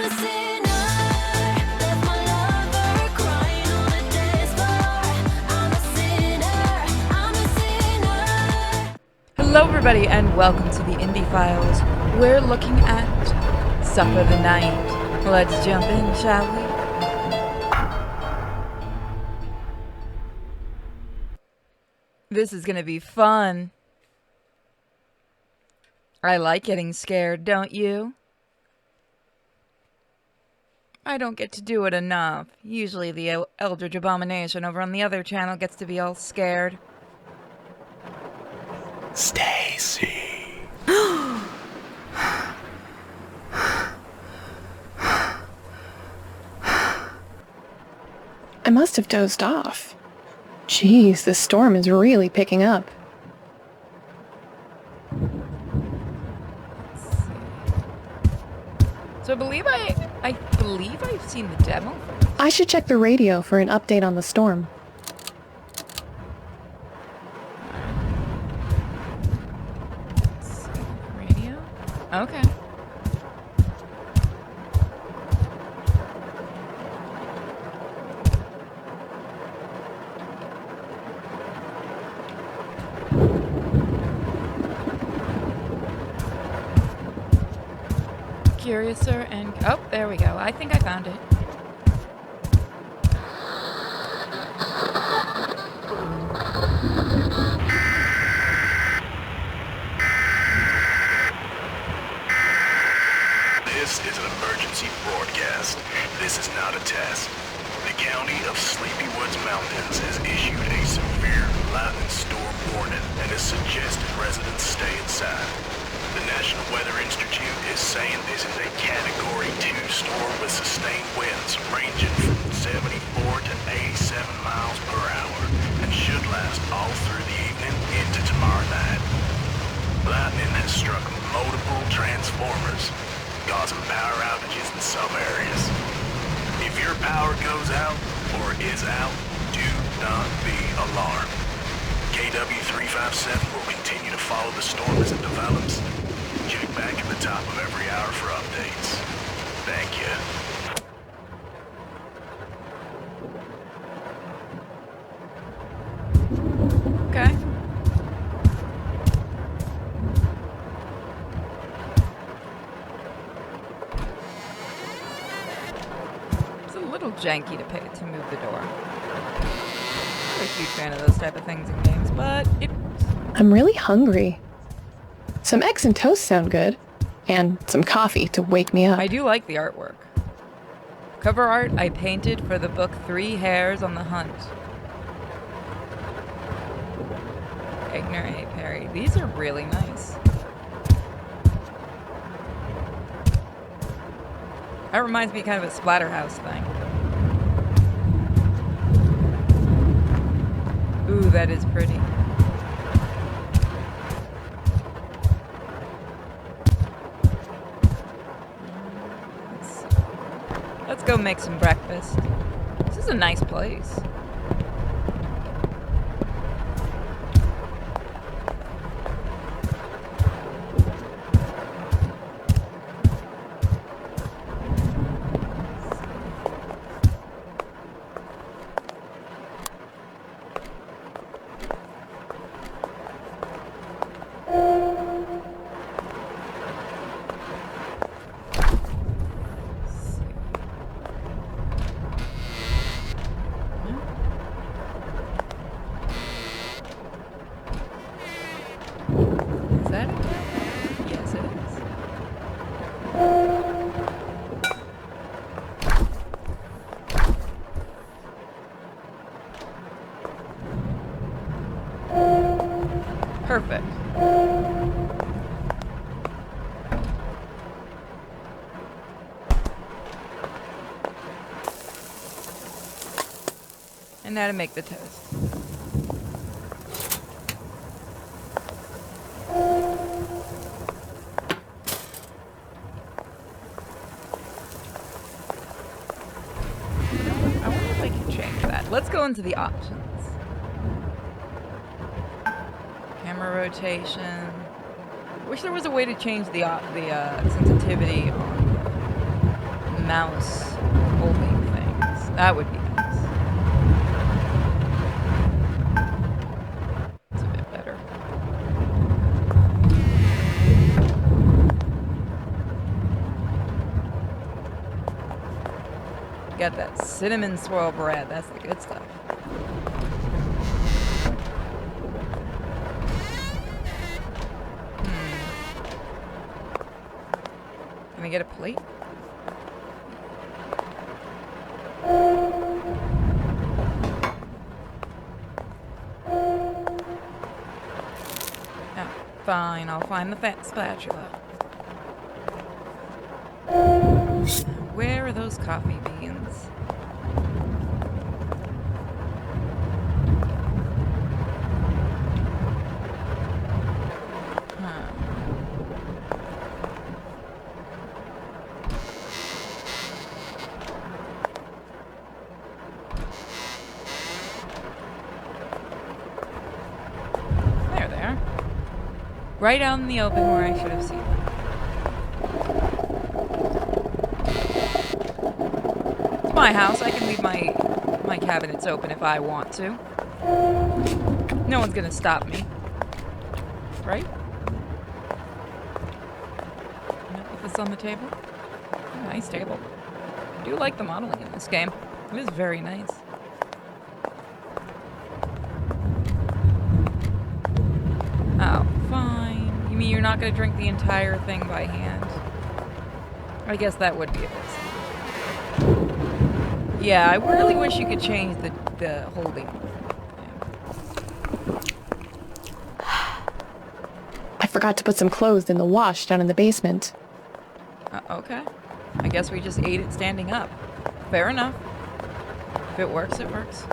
Hello everybody and welcome to the Indie Files. We're looking at Suffer the Night. Let's jump in, shall we? This is gonna be fun. I like getting scared, don't you? I don't get to do it enough. Usually the Eldritch Abomination over on the other channel gets to be all scared. Stacy. I must have dozed off. Jeez, the storm is really picking up. So I believe I've seen the demo for this. I should check the radio for an update on the storm. Radio? Okay. Curiouser and... Oh, there we go. I think I found it. This is an emergency broadcast. This is not a test. The County of Sleepy Woods Mountains has issued a severe lightning storm warning and has suggested residents stay inside. The National Weather Institute is saying this is a Category 2 storm with sustained winds ranging from 74 to 87 miles per hour and should last all through the evening into tomorrow night. Lightning has struck multiple transformers, causing power outages in some areas. If your power goes out or is out, do not be alarmed. KW357 will continue to follow the storm as it develops. Check back at the top of every hour for updates. Thank you. Okay. It's a little janky to move the door. I'm a huge fan of those type of things in games, but it... I'm really hungry. Some eggs and toast sound good. And some coffee to wake me up. I do like the artwork. Cover art I painted for the book 3 Hares on the Hunt. Egner A. Perry. These are really nice. That reminds me kind of a Splatterhouse thing. Ooh, that is pretty. Let's go make some breakfast. This is a nice place. Is that it? Yes, it is. Perfect. And now to make the toast. I wonder if I can change that. Let's go into the options. Camera rotation. Wish there was a way to change the sensitivity on mouse holding things. That would be nice. It's a bit better. Got that cinnamon swirl bread. That's the good stuff. Can I get a plate? Oh, fine. I'll find the fat spatula. Where are those coffee beans? Right out in the open where I should have seen them. It's my house. I can leave my cabinets open if I want to. No one's gonna stop me. Right? Put this on the table. Oh, nice table. I do like the modeling in this game. It is very nice. Oh, fine. You mean you're not going to drink the entire thing by hand? I guess that would be a bit silly. Yeah, I really wish you could change the holding thing. I forgot to put some clothes in the wash down in the basement. Okay. I guess we just ate it standing up. Fair enough. If it works, it works.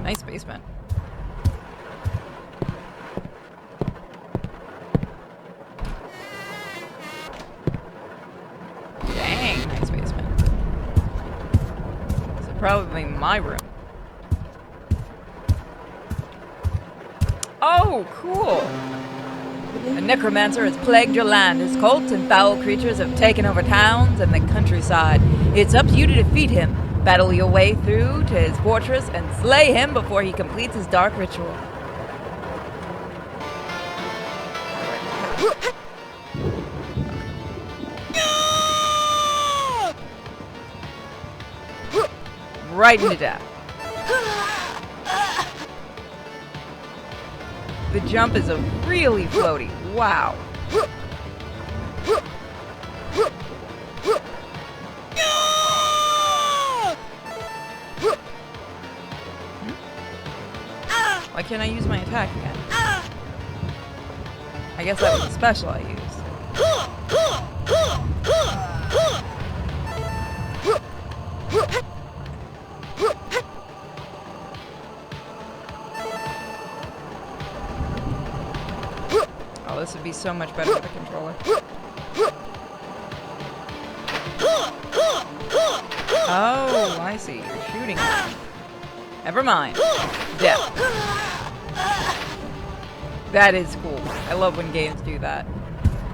Nice basement. Dang, nice basement. This is probably my room. Oh, cool! A necromancer has plagued your land. His cult and foul creatures have taken over towns and the countryside. It's up to you to defeat him. Battle your way through to his fortress and slay him before he completes his dark ritual. Right into death. The jump is a really floaty. Wow. Why can't I use my attack again? I guess that was a special I used. Oh, this would be so much better with a controller. Oh, I see. You're shooting at me. Never mind. Death. That is cool. I love when games do that.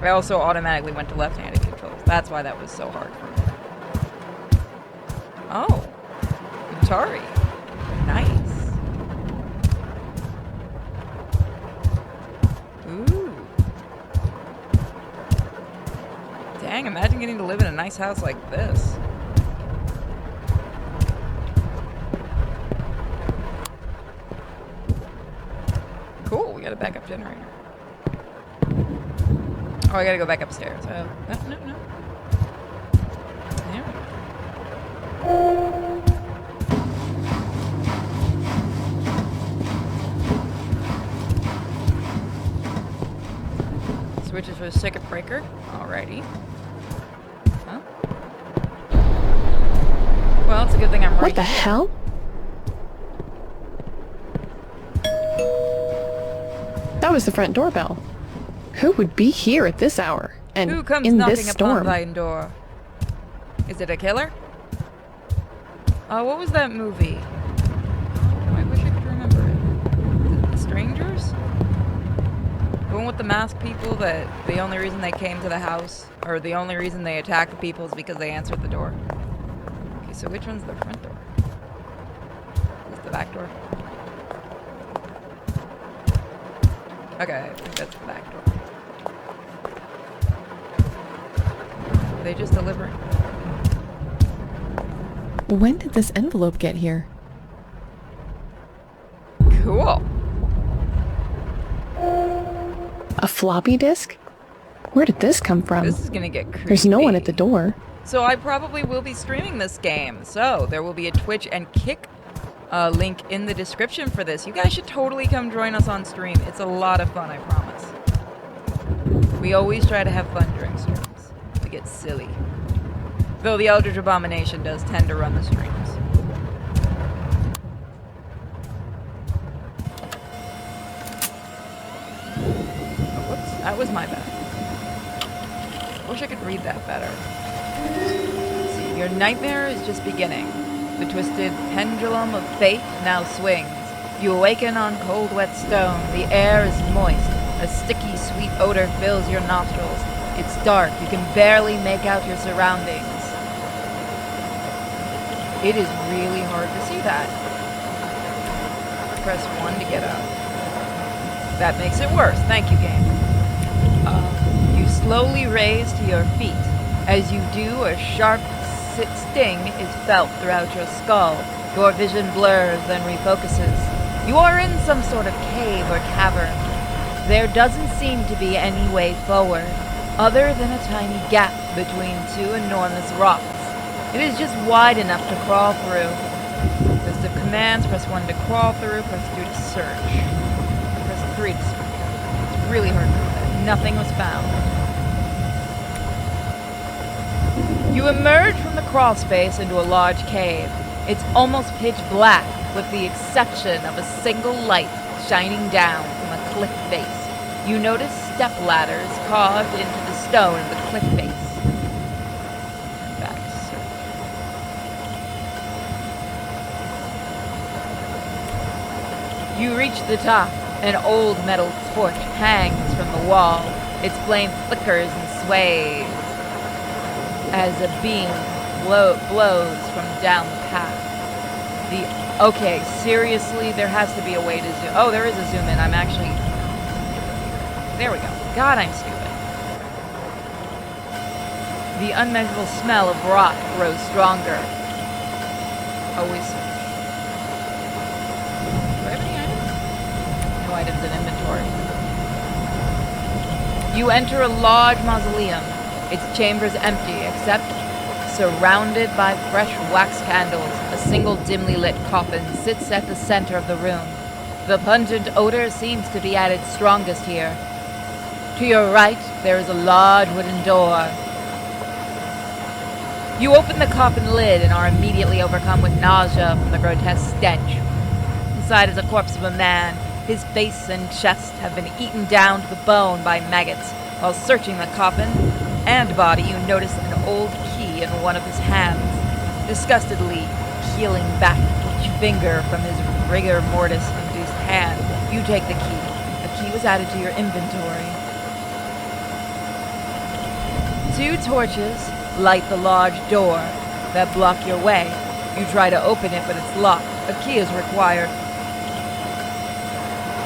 I also automatically went to left-handed controls. That's why that was so hard for me. Oh. Atari. Nice. Ooh. Dang, imagine getting to live in a nice house like this. Cool, we got a backup generator. Oh, I gotta go back upstairs. Oh, no. There we go. Switches for the circuit breaker. Alrighty. Huh? Well, it's a good thing I'm right. What the hell? That was the front doorbell. Who would be here at this hour and Who comes in knocking this upon storm? thine door? Is it a killer? What was that movie? Oh, I wish I could remember it. The Strangers? The one with the masked people that the only reason they came to the house, or the only reason they attacked the people is because they answered the door. Okay, so which one's the front door? Is the back door? Okay, I think that's the back door. Are they just delivering? When did this envelope get here? Cool. A floppy disk? Where did this come from? This is gonna get creepy. There's no one at the door. So I probably will be streaming this game. So there will be a Twitch and Kick link in the description for this. You guys should totally come join us on stream. It's a lot of fun, I promise. We always try to have fun during streams. We get silly. Though the Eldritch Abomination does tend to run the streams. Oh, whoops. That was my bad. I wish I could read that better. Let's see. Your nightmare is just beginning. The twisted pendulum of fate now swings. You awaken on cold, wet stone. The air is moist. A sticky, sweet odor fills your nostrils. It's dark. You can barely make out your surroundings. It is really hard to see that. Press 1 to get out. That makes it worse. Thank you, game. You slowly raise to your feet. As you do, a sharp sting is felt throughout your skull. Your vision blurs, then refocuses. You are in some sort of cave or cavern. There doesn't seem to be any way forward, other than a tiny gap between two enormous rocks. It is just wide enough to crawl through. List of commands, press 1 to crawl through, press 2 to search. Press 3 to search. It's really hard to do that. Nothing was found. You emerge from the crawl space into a large cave. It's almost pitch black, with the exception of a single light shining down from a cliff face. You notice step ladders carved into the stone of the cliff face. Turn back to search. You reach the top. An old metal torch hangs from the wall. Its flame flickers and sways as a beam blows from down the path. Okay, seriously, there has to be a way to zoom. Oh, there is a zoom in. I'm actually... There we go. God, I'm stupid. The unmeasurable smell of rot grows stronger. Always search. Do I have any items? No items in inventory. You enter a large mausoleum. Its chamber's empty, except surrounded by fresh wax candles. A single dimly lit coffin sits at the center of the room. The pungent odor seems to be at its strongest here. To your right, there is a large wooden door. You open the coffin lid and are immediately overcome with nausea from the grotesque stench. Inside is a corpse of a man. His face and chest have been eaten down to the bone by maggots. While searching the coffin and body, you notice an old key in one of his hands. Disgustedly peeling back each finger from his rigor mortis-induced hand, you take the key. The key was added to your inventory. 2 torches light the large door that block your way. You try to open it, but it's locked. A key is required.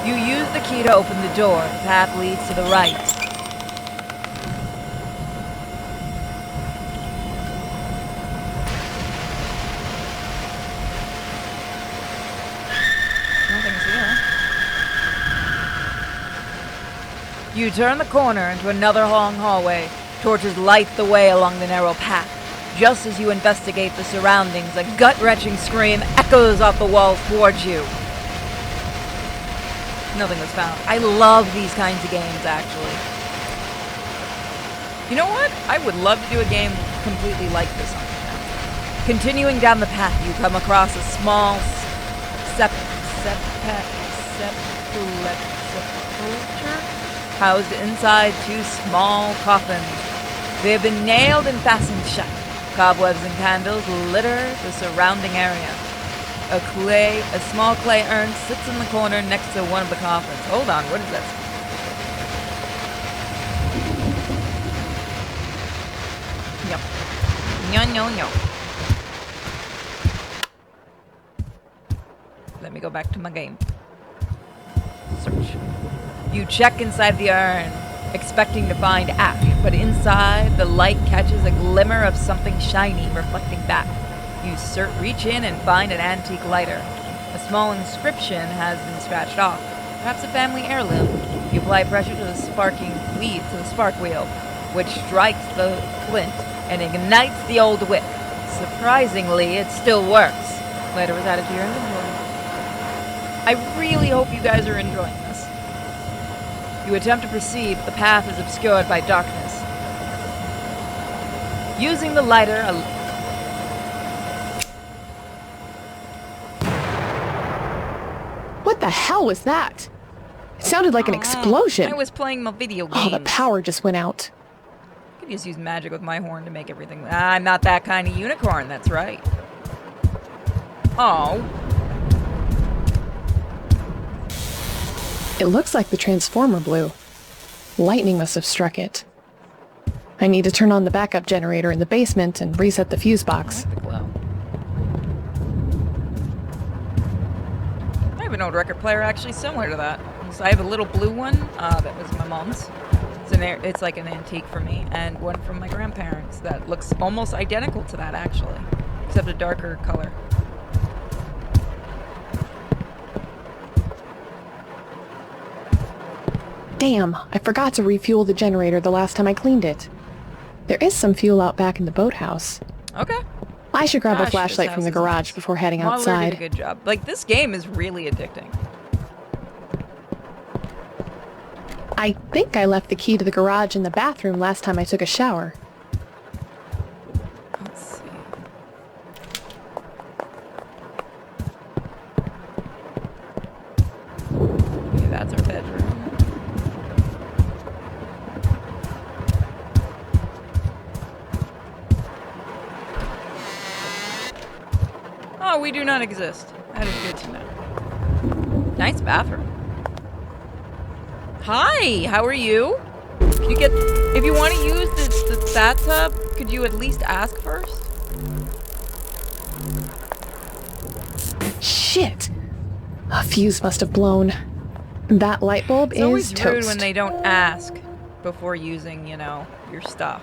You use the key to open the door. The path leads to the right. Nothing's here. You turn the corner into another long hallway. Torches light the way along the narrow path. Just as you investigate the surroundings, a gut-wrenching scream echoes off the walls towards you. Nothing was found. I love these kinds of games, actually. You know what? I would love to do a game completely like this on the channel. Continuing down the path, you come across a small sepulcher housed inside 2 small coffins. They have been nailed and fastened shut. Cobwebs and candles litter the surrounding area. A small clay urn sits in the corner next to one of the coffins. Hold on, what is this? No. Let me go back to my game. Search. You check inside the urn, expecting to find ash, but inside the light catches a glimmer of something shiny reflecting back. You reach in and find an antique lighter. A small inscription has been scratched off, perhaps a family heirloom. You apply pressure to the spark wheel, which strikes the flint and ignites the old wick. Surprisingly, it still works. Lighter was added to your inventory. I really hope you guys are enjoying this. You attempt to proceed, but the path is obscured by darkness. Using the lighter, What the hell was that? It sounded like an explosion. I was playing my video games. Oh, the power just went out. I could just use magic with my horn to make everything. I'm not that kind of unicorn, that's right. Oh. It looks like the transformer blew. Lightning must have struck it. I need to turn on the backup generator in the basement and reset the fuse box. I like the glow. I have an old record player actually similar to that. So I have a little blue one that was my mom's. It's like an antique for me, and one from my grandparents that looks almost identical to that actually, except a darker color. Damn, I forgot to refuel the generator the last time I cleaned it. There is some fuel out back in the boathouse. Okay. I should grab a Gosh, flashlight from the garage before heading outside. Did a good job. Like, this game is really addicting. I think I left the key to the garage in the bathroom last time I took a shower. Let's see. Okay, that's our bedroom. Oh, we do not exist. That is good to know. Nice bathroom. Hi, how are you? Can you get, if you want to use the bathtub, could you at least ask first? Shit! A fuse must have blown. That light bulb It's is always toast. rude when they don't ask before using, you know, your stuff.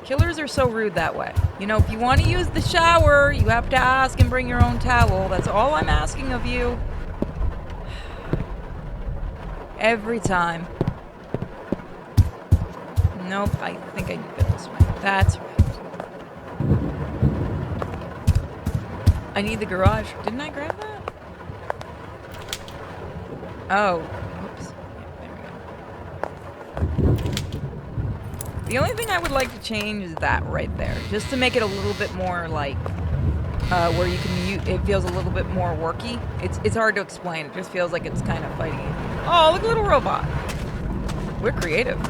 Killers are so rude that way. You know, if you want to use the shower, you have to ask and bring your own towel. That's all I'm asking of you. Every time. Nope, I think I need to go this way. That's right. I need the garage. Didn't I grab that? Oh. Oops. Yeah, there we go. The only thing I would like to change is that right there. Just to make it a little bit more like, where you can use, it feels a little bit more worky. It's hard to explain. It just feels like it's kind of fighting you. Oh, look at little robot. We're creative.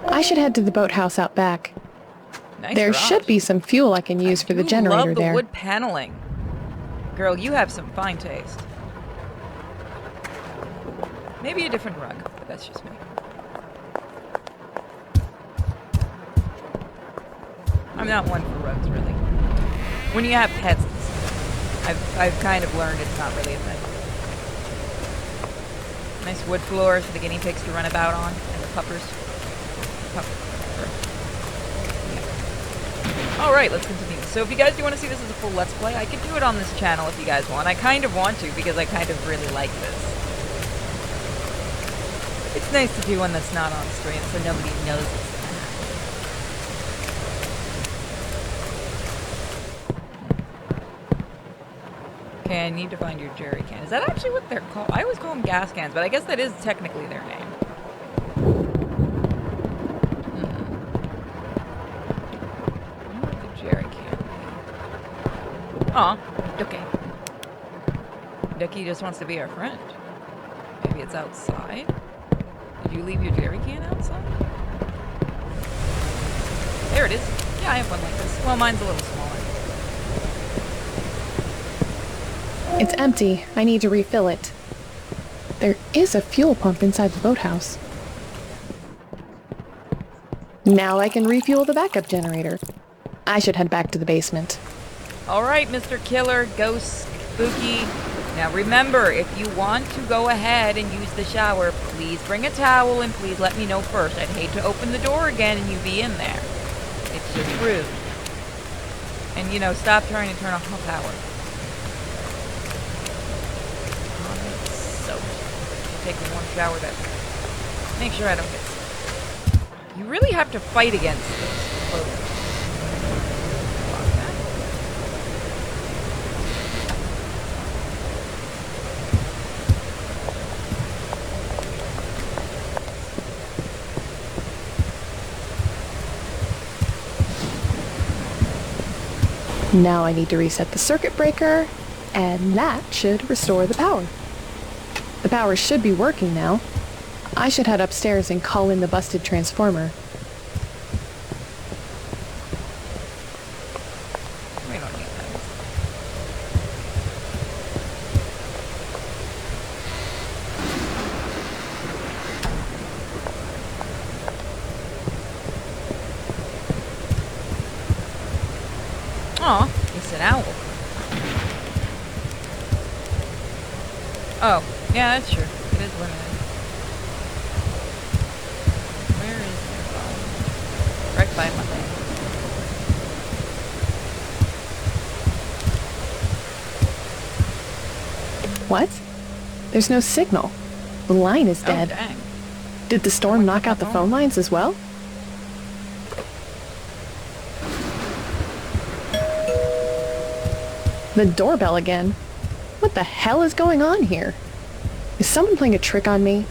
I should head to the boathouse out back. Nice There garage. should be some fuel I can use for the generator love the there. wood paneling. Girl, you have some fine taste. Maybe a different rug, but that's just me. I'm not one for rugs, really. When you have pets, I've kind of learned it's not really a thing. Nice wood floors for the guinea pigs to run about on, and the puppers. Yeah. Alright, let's continue. So if you guys do want to see this as a full Let's Play, I could do it on this channel if you guys want. I kind of want to, because I kind of really like this. It's nice to do one that's not on screen, so nobody knows it's gonna happen. Okay, I need to find your jerry can. Is that actually what they're called? I always call them gas cans, but I guess that is technically their name. I wonder what the jerry can be. Aw, Ducky. Ducky just wants to be our friend. Maybe it's outside? Did you leave your jerry can outside? There it is. Yeah, I have one like this. Well, mine's a little smaller. It's empty. I need to refill it. There is a fuel pump inside the boathouse. Now I can refuel the backup generator. I should head back to the basement. All right, Mr. Killer, Ghost, Spooky. Now remember, if you want to go ahead and use the shower, please bring a towel and please let me know first. I'd hate to open the door again and you be in there. It's just rude. And, you know, stop trying to turn off the power. So, take a warm shower to make sure I don't get sick. You really have to fight against this clothes. Now I need to reset the circuit breaker, and that should restore the power. The power should be working now. I should head upstairs and call in the busted transformer. We don't need that. Aw, it's an owl. Oh, yeah, that's true. It is limited. Where is your phone? Right by my thing. What? There's no signal. The line is Oh, dead. dang. Did the storm knock out the phone lines as well? The doorbell again. What the hell is going on here? Is someone playing a trick on me?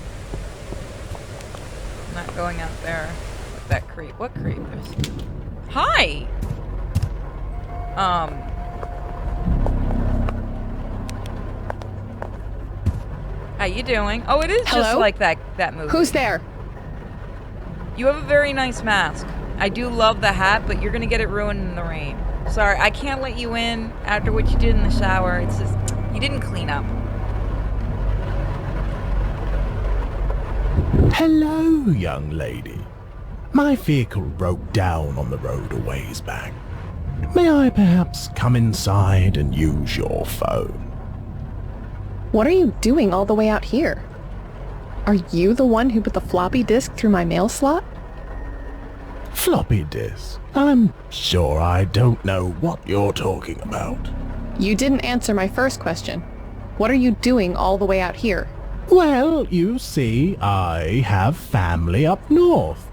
I'm not going out there with that creep. What creep? Hi! How you doing? Oh, it is just Hello? like that movie. Who's there? You have a very nice mask. I do love the hat, but you're gonna get it ruined in the rain. Sorry, I can't let you in after what you did in the shower. It's just, you didn't clean up. Hello, young lady. My vehicle broke down on the road a ways back. May I perhaps come inside and use your phone? What are you doing all the way out here? Are you the one who put the floppy disk through my mail slot? Floppy disk? I'm sure I don't know what you're talking about. You didn't answer my first question. What are you doing all the way out here? Well, you see, I have family up north.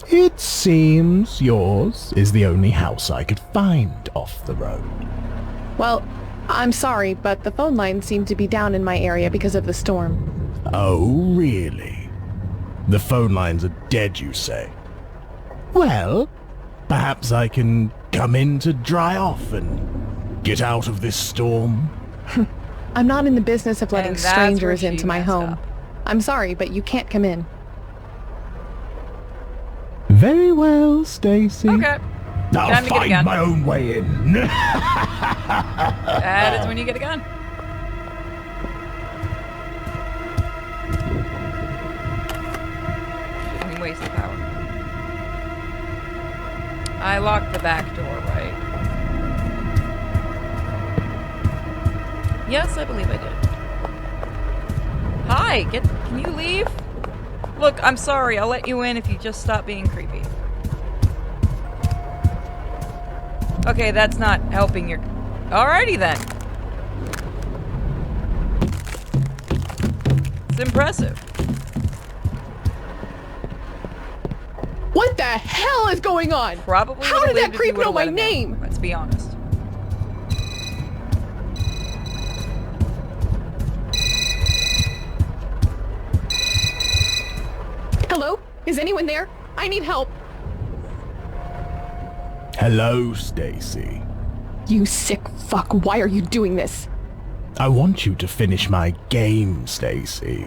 It seems yours is the only house I could find off the road. Well, I'm sorry, but the phone lines seem to be down in my area because of the storm. Oh, really? The phone lines are dead, you say? Well, perhaps I can come in to dry off and get out of this storm. I'm not in the business of letting And that's strangers where she into my messed home. up. I'm sorry, but you can't come in. Very well, Stacy. Okay. I'll Time to get a find gun. my own way in. That is when you get a gun. Shouldn't waste the power. I locked the back door, right? Yes, I believe I did. Hi, can you leave? Look, I'm sorry, I'll let you in if you just stop being creepy. Okay, that's not helping your... Alrighty then. It's impressive. What the hell is going on? Probably How would've did that lived if creep you would've know my let him in. name? Let's be honest. Hello? Is anyone there? I need help. Hello, Stacy. You sick fuck, why are you doing this? I want you to finish my game, Stacy.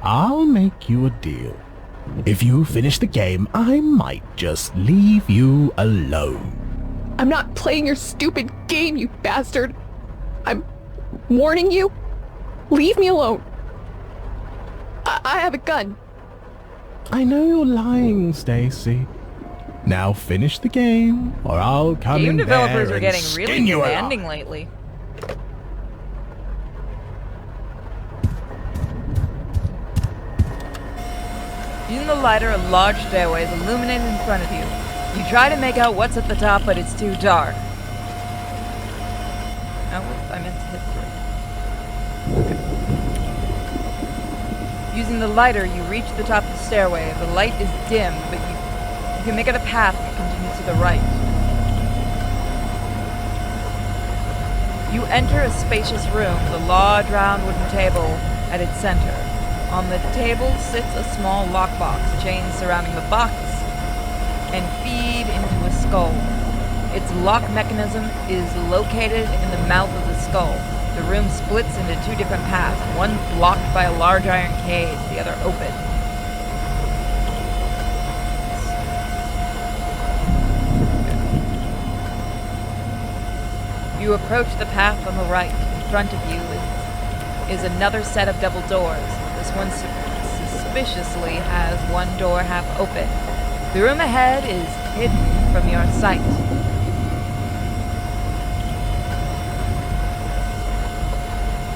I'll make you a deal. If you finish the game, I might just leave you alone. I'm not playing your stupid game, you bastard. I'm warning you. Leave me alone. I have a gun. I know you're lying, Stacy. Now finish the game, or I'll come Game in developers there are and getting skin really you demanding alive. lately. Using the lighter, a large stairway is illuminated in front of you. You try to make out what's at the top, but it's too dark. Oh, whoops, I meant to hit 3. Okay. Using the lighter, you reach the top of the stairway. The light is dim, but you can make out a path that continues to the right. You enter a spacious room with a large round wooden table at its center. On the table sits a small lockbox, chains surrounding the box, and feed into a skull. Its lock mechanism is located in the mouth of the skull. The room splits into two different paths, one blocked by a large iron cage, the other open. You approach the path on the right. In front of you is another set of double doors. This one suspiciously has one door half open. The room ahead is hidden from your sight.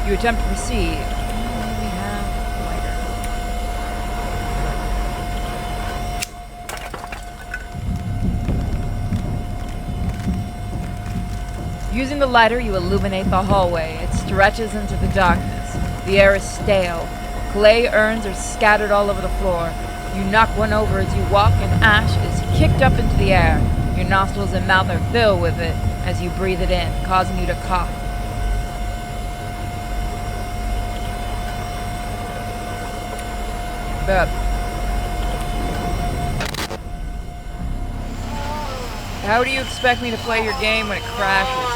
You attempt to proceed. We have lighter. Using the lighter, you illuminate the hallway. It stretches into the darkness. The air is stale. Clay urns are scattered all over the floor. You knock one over as you walk, and ash is kicked up into the air. Your nostrils and mouth are filled with it as you breathe it in, causing you to cough. Bub. How do you expect me to play your game when it crashes?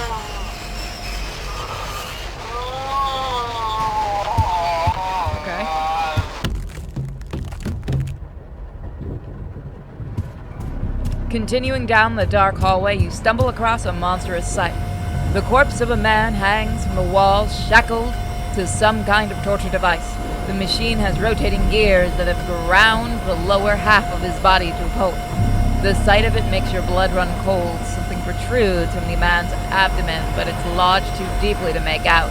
Continuing down the dark hallway, you stumble across a monstrous sight. The corpse of a man hangs from the wall, shackled to some kind of torture device. The machine has rotating gears that have ground the lower half of his body to pulp. The sight of it makes your blood run cold. Something protrudes from the man's abdomen, but it's lodged too deeply to make out.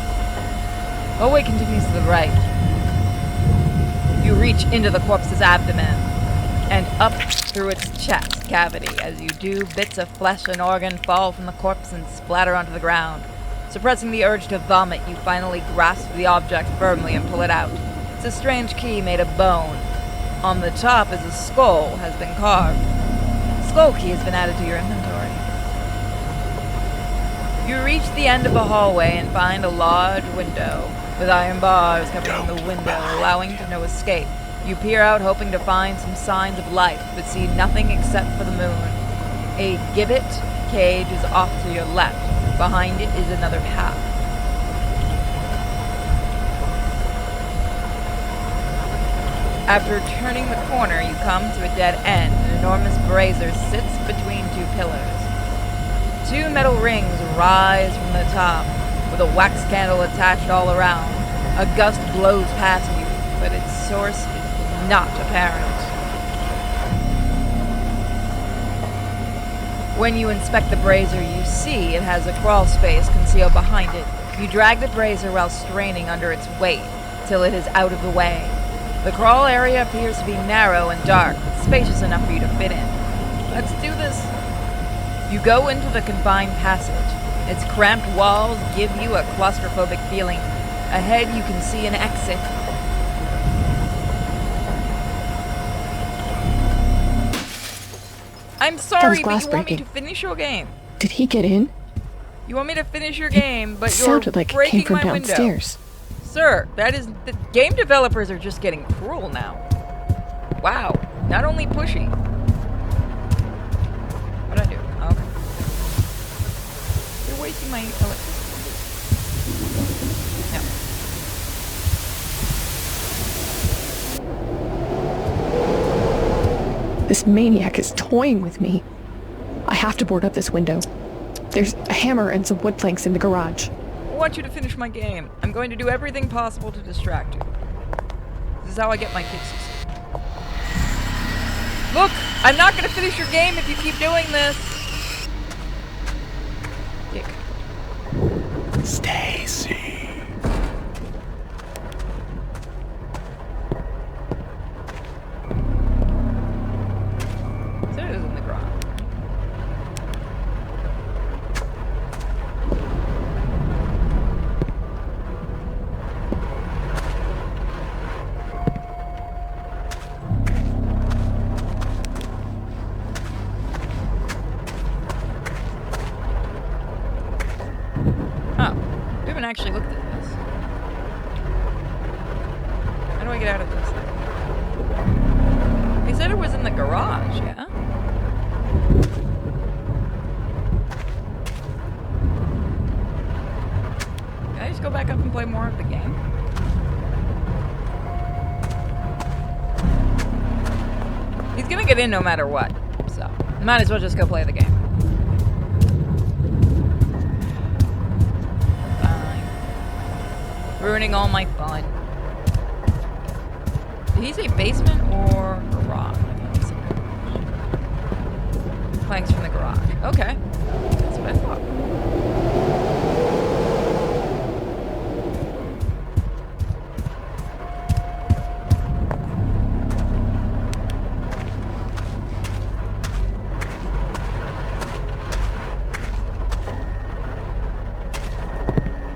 Hallway continues to the right. You reach into the corpse's abdomen and up through its chest cavity. As you do, bits of flesh and organ fall from the corpse and splatter onto the ground. Suppressing the urge to vomit, you finally grasp the object firmly and pull it out. It's a strange key made of bone. On the top is a skull has been carved. The skull key has been added to your inventory. You reach the end of the hallway and find a large window with iron bars covering the window, allowing to no escape. You peer out, hoping to find some signs of life, but see nothing except for the moon. A gibbet cage is off to your left. Behind it is another path. After turning the corner, you come to a dead end. An enormous brazier sits between two pillars. Two metal rings rise from the top, with a wax candle attached all around. A gust blows past you, but its source is not apparent. When you inspect the brazier, you see it has a crawl space concealed behind it. You drag the brazier while straining under its weight, till it is out of the way. The crawl area appears to be narrow and dark, but spacious enough for you to fit in. Let's do this. You go into the confined passage. Its cramped walls give you a claustrophobic feeling. Ahead you can see an exit. I'm sorry, but you want me to finish your game. Did he get in? You want me to finish your game, but you're Sounded like it breaking came from my window. downstairs. Sir, that is... The game developers are just getting cruel now. Wow. Not only pushy. What'd I do? Oh, okay. You're wasting my electricity. No. This maniac is toying with me. I have to board up this window. There's a hammer and some wood planks in the garage. I want you to finish my game. I'm going to do everything possible to distract you. This is how I get my kisses. Look! I'm not gonna finish your game if you keep doing this! Dick. Stacy. So it is in the garage. Oh, we haven't actually looked at this. How do I get out of this? He said it was in the garage, yeah? Can I just go back up and play more of the game? He's gonna get in no matter what, so might as well just go play the game. Ruining all my fun. Did he say basement or garage? Planks from the garage. Okay. That's what I thought.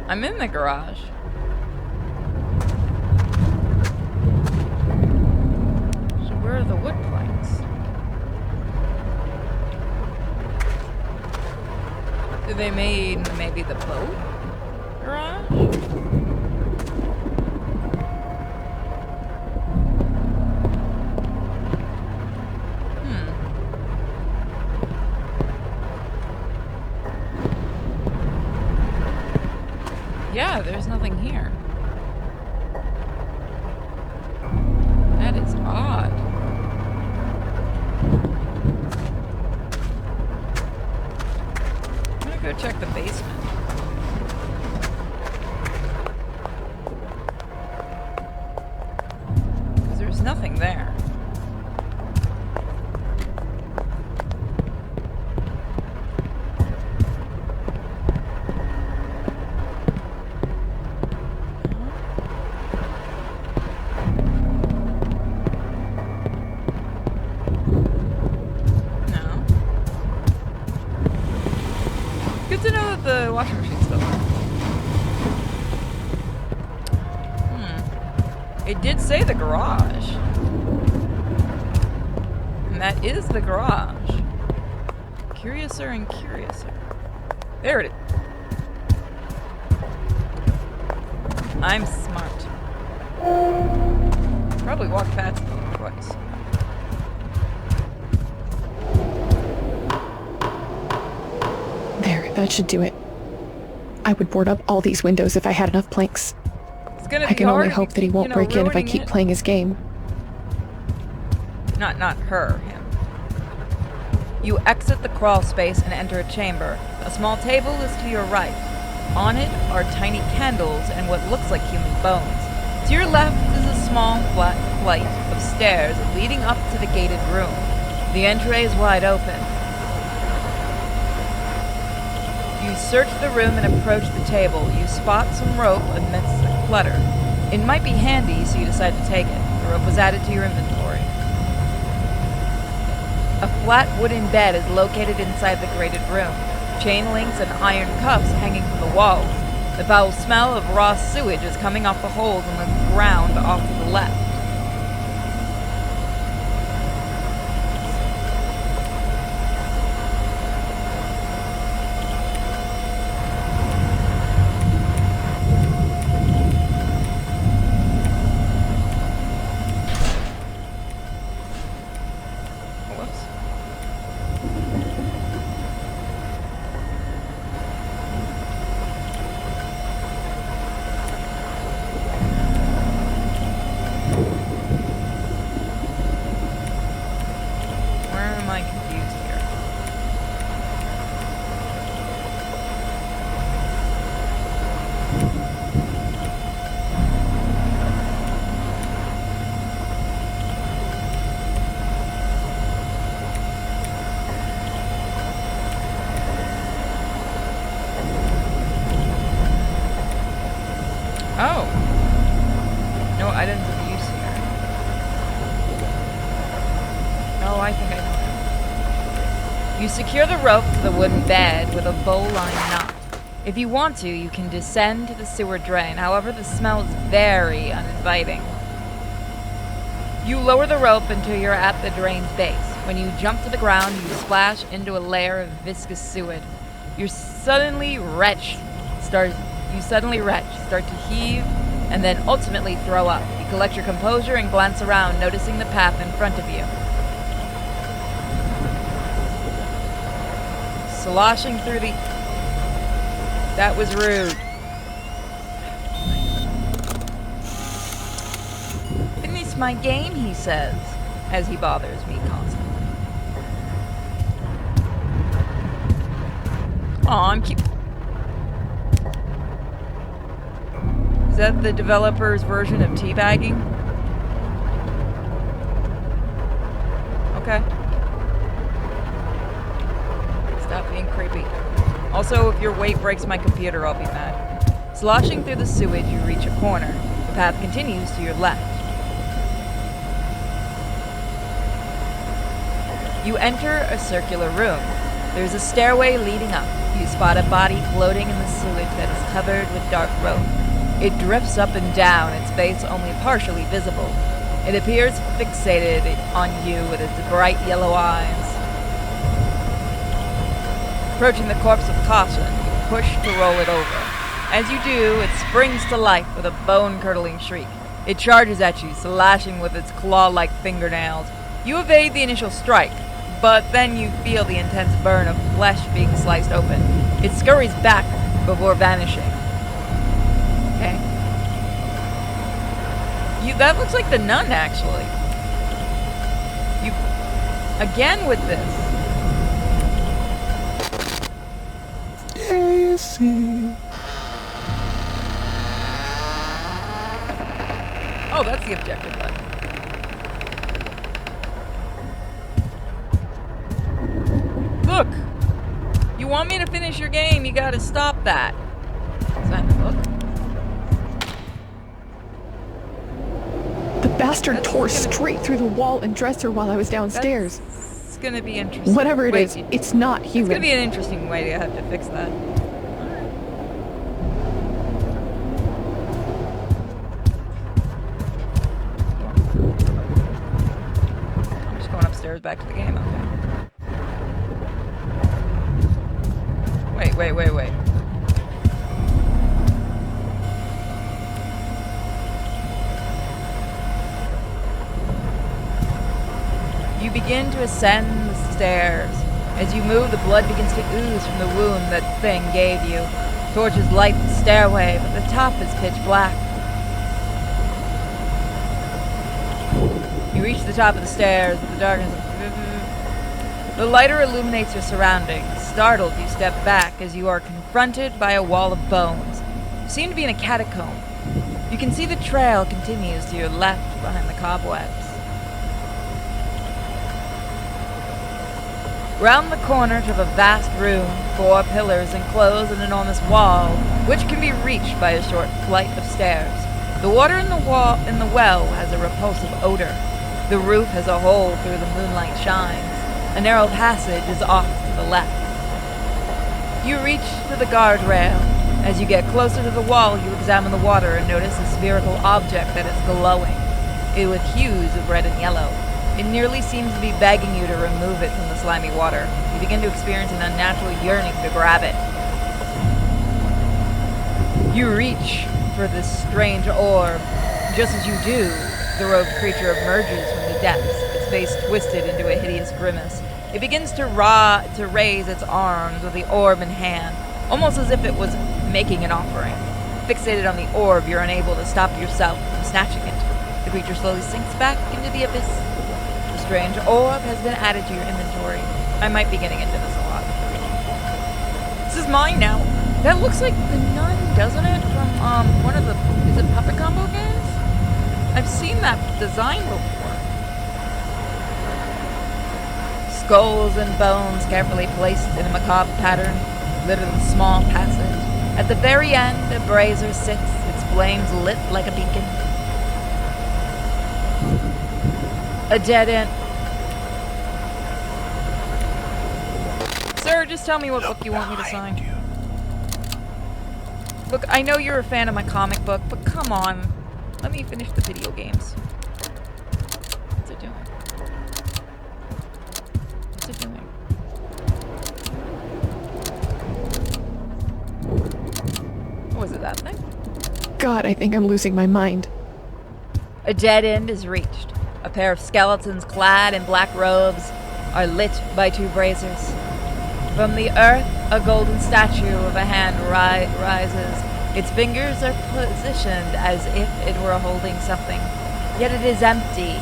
I'm in the garage. Where are the wood planks? Did they made maybe the boat garage? Yeah, there's nothing here. That is odd. I'm gonna go check the basement. Because there's nothing there. Good to know that the washing machine's still on. It did say the garage. And that is the garage. Curiouser and curiouser. There it is. I'm smart. Probably walked past it twice. There, that should do it. I would board up all these windows if I had enough planks. It's gonna I be can hard only if hope you that he keep, won't break in if I ruining keep it. playing his game. Not her, him. You exit the crawl space and enter a chamber. A small table is to your right. On it are tiny candles and what looks like human bones. To your left is a small flat flight of stairs leading up to the gated room. The entryway is wide open. You search the room and approach the table. You spot some rope amidst the clutter. It might be handy, so you decide to take it. The rope was added to your inventory. A flat wooden bed is located inside the grated room. Chain links and iron cuffs hanging from the walls. The foul smell of raw sewage is coming off the holes in the ground off to the left. Whoops. You secure the rope to the wooden bed with a bowline knot. If you want to, you can descend to the sewer drain. However, the smell is very uninviting. You lower the rope until you're at the drain's base. When you jump to the ground, you splash into a layer of viscous sewage. You suddenly retch, start to heave, and then ultimately throw up. You collect your composure and glance around, noticing the path in front of you. Sloshing through the... That was rude. Finish my game, he says, as he bothers me constantly. Aw, I'm cute. Is that the developer's version of teabagging? Okay. Stop being creepy. Also, if your weight breaks my computer, I'll be mad. Sloshing through the sewage, you reach a corner. The path continues to your left. You enter a circular room. There's a stairway leading up. You spot a body floating in the sewage that is covered with dark rope. It drifts up and down, its base only partially visible. It appears fixated on you with its bright yellow eyes. Approaching the corpse with caution, you push to roll it over. As you do, it springs to life with a bone-curdling shriek. It charges at you, slashing with its claw-like fingernails. You evade the initial strike, but then you feel the intense burn of flesh being sliced open. It scurries back before vanishing. Okay. That looks like the nun, actually. You... Again with this. Daisy. Oh, that's the objective button. Look! You want me to finish your game, you gotta stop that. Sign the book. The bastard tore straight through the wall and dresser while I was downstairs. It's gonna be interesting. Whatever it Wait, is, it's not It's human. gonna be an interesting way to have to fix that. I'm just going upstairs back to the game, okay. Wait. You begin to ascend the stairs. As you move, the blood begins to ooze from the wound that thing gave you. Torches light the stairway, but the top is pitch black. You reach the top of the stairs, but the darkness... The lighter illuminates your surroundings. Startled, you step back as you are confronted by a wall of bones. You seem to be in a catacomb. You can see the trail continues to your left behind the cobwebs. Round the corner to the vast room, 4 pillars enclose an enormous wall, which can be reached by a short flight of stairs. The water in the well has a repulsive odor. The roof has a hole through the moonlight shines. A narrow passage is off to the left. You reach to the guardrail. As you get closer to the wall, you examine the water and notice a spherical object that is glowing, with hues of red and yellow. It nearly seems to be begging you to remove it from the slimy water. You begin to experience an unnatural yearning to grab it. You reach for this strange orb. Just as you do, the robed creature emerges from the depths, its face twisted into a hideous grimace. It begins to raise its arms with the orb in hand, almost as if it was making an offering. Fixated on the orb, you're unable to stop yourself from snatching it. The creature slowly sinks back into the abyss. The strange orb has been added to your inventory. I might be getting into this a lot. This is mine now. That looks like the nun, doesn't it? From one of the Puppet Combo games? I've seen that design before. Skulls and bones carefully placed in a macabre pattern litter the small passage. At the very end, a brazier sits, its flames lit like a beacon. A dead end. just tell me what Look book you want me to sign? behind you. Look, I know you're a fan of my comic book, but come on. Let me finish the video games. What's it doing? What's it doing? What was it, that thing? God, I think I'm losing my mind. A dead end is reached. A pair of skeletons clad in black robes are lit by two braziers. From the earth, a golden statue of a hand rises. Its fingers are positioned as if it were holding something, yet it is empty.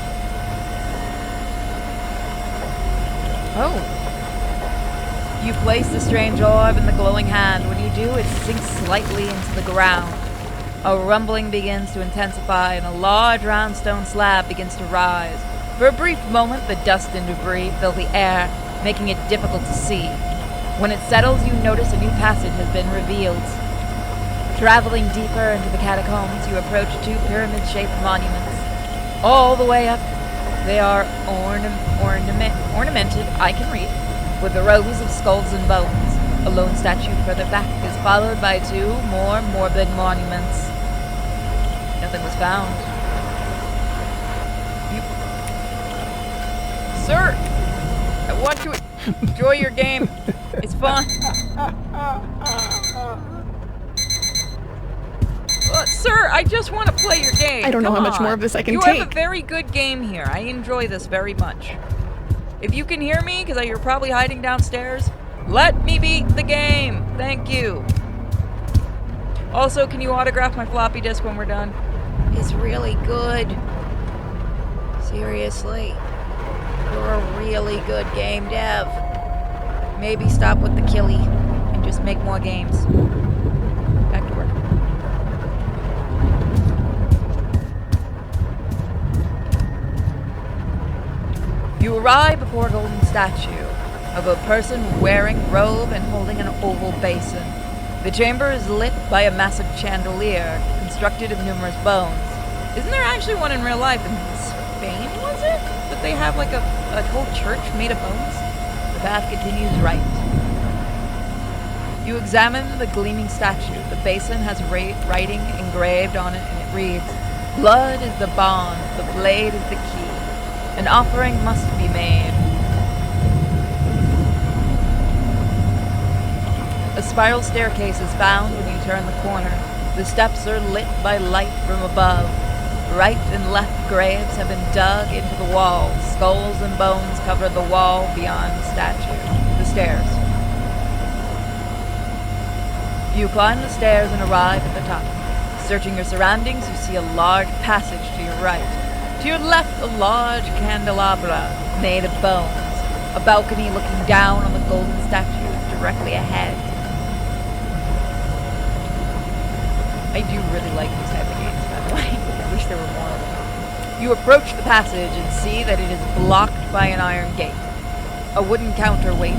Oh. You place the strange orb in the glowing hand. When you do, it sinks slightly into the ground. A rumbling begins to intensify, and a large round stone slab begins to rise. For a brief moment, the dust and debris fill the air, making it difficult to see. When it settles, you notice a new passage has been revealed. Traveling deeper into the catacombs, you approach two pyramid-shaped monuments. All the way up, they are ornamented, I can read, with the rows of skulls and bones. A lone statue further back is followed by two more morbid monuments. Nothing was found. Sir! I want to enjoy your game. It's fun. Sir, I just want to play your game. I don't know Come how much on. more of this I can You take. have a very good game here. I enjoy this very much. If you can hear me, because you're probably hiding downstairs, let me beat the game. Thank you. Also, can you autograph my floppy disk when we're done? It's really good. Seriously. You're a really good game dev. Maybe stop with the killy and just make more games. Back to work. You arrive before a golden statue of a person wearing a robe and holding an oval basin. The chamber is lit by a massive chandelier constructed of numerous bones. Isn't there actually one in real life in Spain, was it? That they have like a whole church made of bones? The path continues right. You examine the gleaming statue. The basin has writing engraved on it, and it reads, "Blood is the bond, the blade is the key. An offering must be made." A spiral staircase is found when you turn the corner. The steps are lit by light from above. Right and left graves have been dug into the wall. Skulls and bones cover the wall beyond the stairs. You climb the stairs and arrive at the top. Searching your surroundings, you see a large passage to your right. To your left, a large candelabra made of bones. A balcony looking down on the golden statue is directly ahead. I do really like these type of games, by the way. I wish there were more of them. You approach the passage and see that it is blocked by an iron gate. A wooden counterweight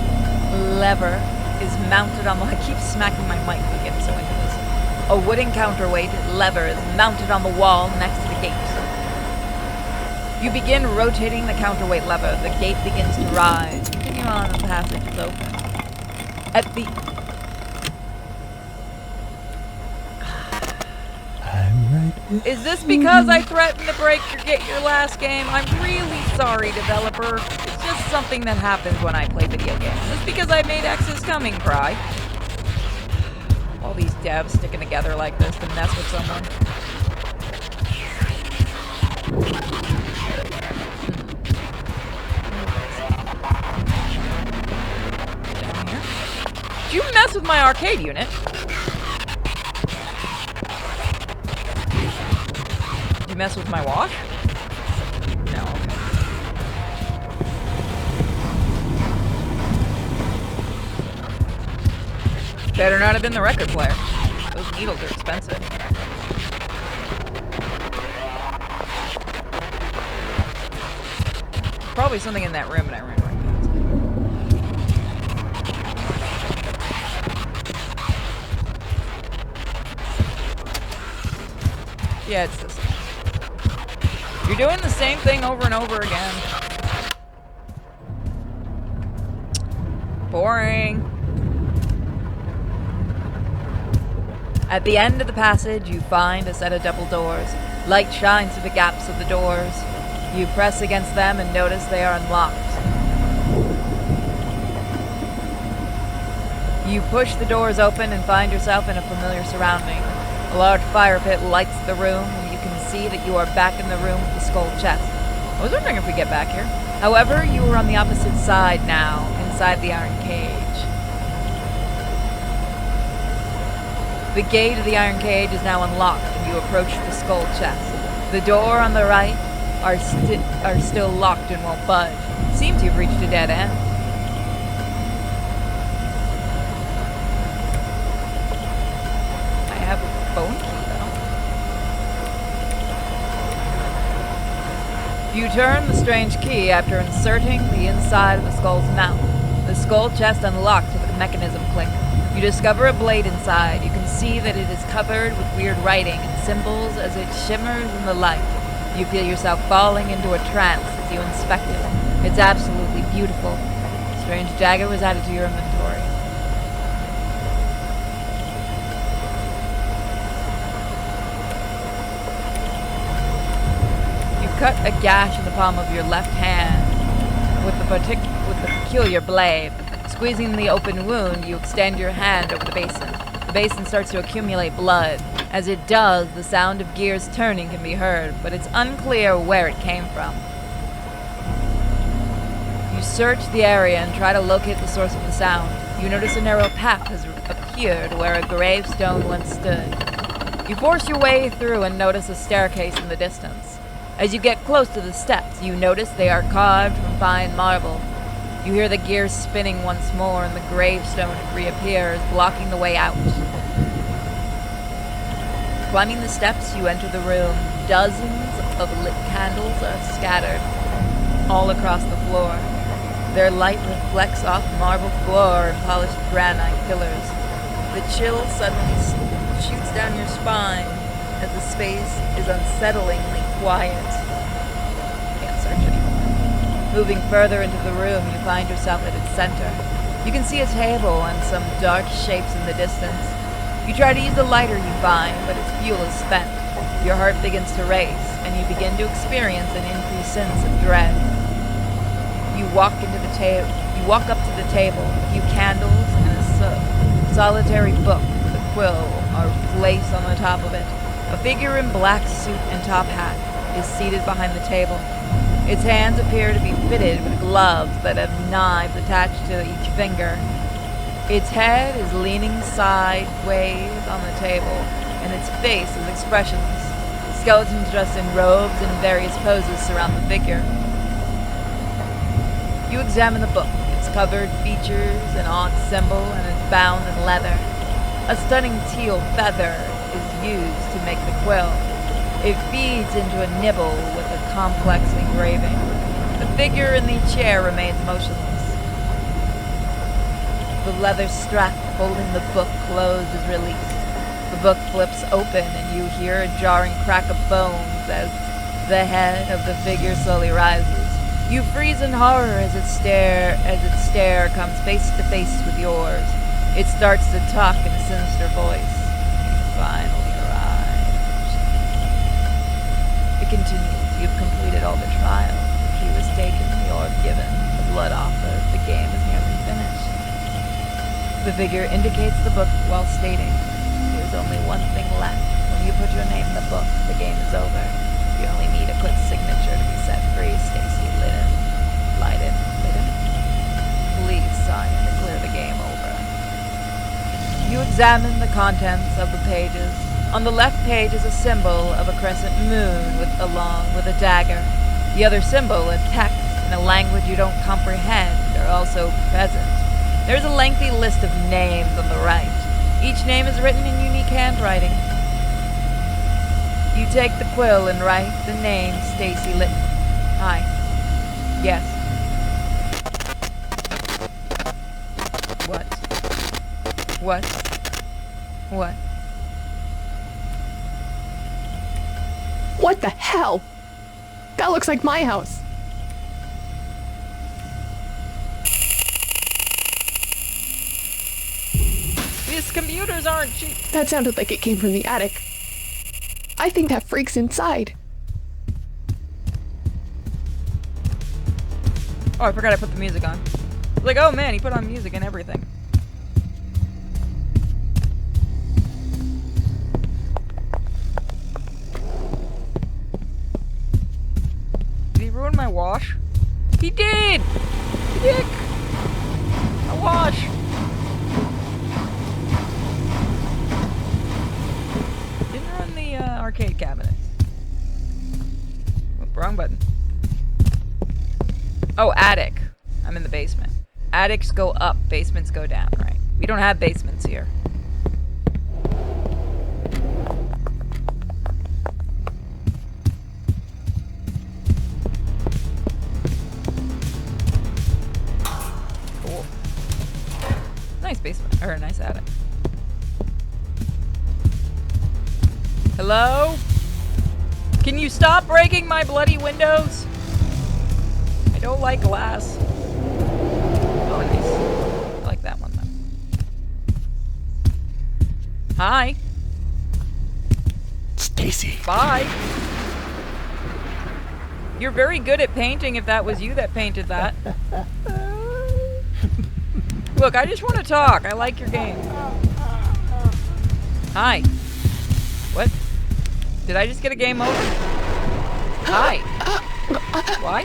lever is mounted on the... I keep smacking my mic to get so into this. A wooden counterweight lever is mounted on the wall next to the gate. You begin rotating the counterweight lever. The gate begins to rise. Continue on, the passage is open. At the... Is this because I threatened to break your last game? I'm really sorry, developer. It's just something that happens when I play video games. It's because I made X's Coming cry. All these devs sticking together like this to mess with someone. Down here. Did you mess with my arcade unit? Mess with my wash? No. Better not have been the record player. Those needles are expensive. Probably something in that room, and I ran right past it. Yeah, it's this. You're doing the same thing over and over again. Boring. At the end of the passage, you find a set of double doors. Light shines through the gaps of the doors. You press against them and notice they are unlocked. You push the doors open and find yourself in a familiar surrounding. A large fire pit lights the room, and you can see that you are back in the room with the skull chest. I was wondering if we get back here. However, you are on the opposite side now, inside the iron cage. The gate of the iron cage is now unlocked, and you approach the skull chest. The door on the right are still locked and won't budge. Seems you've reached a dead end. I have a phone key, though. You turn the strange key after inserting the inside of the skull's mouth. The skull chest unlocks with a mechanism click. You discover a blade inside. You can see that it is covered with weird writing and symbols as it shimmers in the light. You feel yourself falling into a trance as you inspect it. It's absolutely beautiful. A strange dagger was added to your inventory. You cut a gash in the palm of your left hand with the peculiar blade. Squeezing the open wound, you extend your hand over the basin. The basin starts to accumulate blood. As it does, the sound of gears turning can be heard, but it's unclear where it came from. You search the area and try to locate the source of the sound. You notice a narrow path has appeared where a gravestone once stood. You force your way through and notice a staircase in the distance. As you get close to the steps, you notice they are carved from fine marble. You hear the gears spinning once more, and the gravestone reappears, blocking the way out. Climbing the steps, you enter the room. Dozens of lit candles are scattered all across the floor. Their light reflects off marble floor and polished granite pillars. The chill suddenly shoots down your spine as the space is unsettlingly quiet. Can't search anymore. Moving further into the room, you find yourself at its center. You can see a table and some dark shapes in the distance. You try to use the lighter you find, but its fuel is spent. Your heart begins to race, and you begin to experience an increased sense of dread. You walk up to the table. A few candles and a solitary book with a quill are placed on the top of it. A figure in black suit and top hat is seated behind the table. Its hands appear to be fitted with gloves that have knives attached to each finger. Its head is leaning sideways on the table, and its face is expressionless. Skeletons dressed in robes and various poses surround the figure. You examine the book. Its covered features an odd symbol, and it's bound in leather. A stunning teal feather is used to make the quill. It feeds into a nibble with a complex engraving. The figure in the chair remains motionless. The leather strap holding the book closed is released. The book flips open and you hear a jarring crack of bones as the head of the figure slowly rises. You freeze in horror as its stare comes face to face with yours. It starts to talk in a sinister voice. Finally arrived. It continues. You've completed all the trials. The key was taken, the orb given, the blood offered. The game is nearly finished. The figure indicates the book while stating, "There's only one thing left. When you put your name in the book, the game is over. You only need a quick signature to be set free. Stacy Litten. Please sign and declare the game over." You examine the contents of the pages. On the left page is a symbol of a crescent moon along with a dagger. The other symbol and text in a language you don't comprehend are also present. There is a lengthy list of names on the right. Each name is written in unique handwriting. You take the quill and write the name Stacy Litton. Hi. Yes. What? What? What? What the hell? That looks like my house. These computers aren't cheap. That sounded like it came from the attic. I think that freak's inside. Oh, I forgot I put the music on. Like, oh man, he put on music and everything. Did he ruin my wash? He did! Dick! A wash! Didn't run the arcade cabinets. Oh, wrong button. Oh, attic. I'm in the basement. Attics go up, basements go down, right? We don't have basements here. Cool. Nice basement, or nice attic. Hello? Can you stop breaking my bloody windows? I don't like glass. Oh, nice. I like that one, though. Hi. Stacy. Bye. You're very good at painting if that was you that painted that. Look, I just want to talk. I like your game. Hi. What? Did I just get a game over? Hi. Why?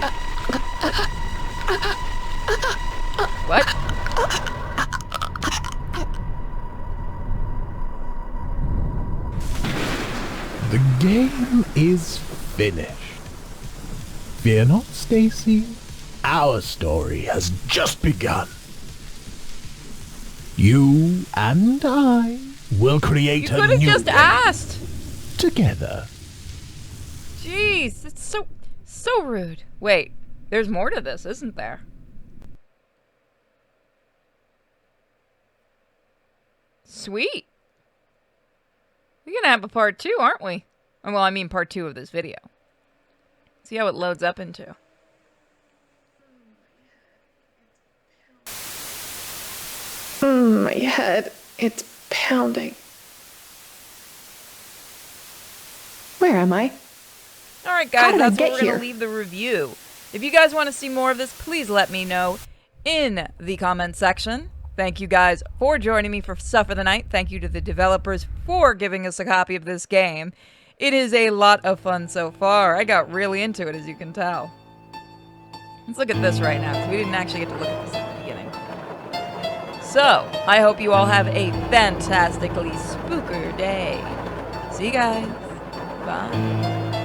What? The game is finished. Fear not, Stacy. Our story has just begun. You and I will create You a could have new just game asked. together. Jeez, it's so rude. Wait, there's more to this, isn't there? Sweet. We're gonna have a part 2, aren't we? Well, I mean part 2 of this video. See how it loads up into. My head. It's pounding. Where am I? Alright How guys, did I that's where get we're going here? to leave the review. If you guys want to see more of this, please let me know in the comments section. Thank you guys for joining me for Stuff of the Night. Thank you to the developers for giving us a copy of this game. It is a lot of fun so far. I got really into it, as you can tell. Let's look at this right now, because we didn't actually get to look at this at the beginning. So, I hope you all have a fantastically spooker day. See you guys. Bye.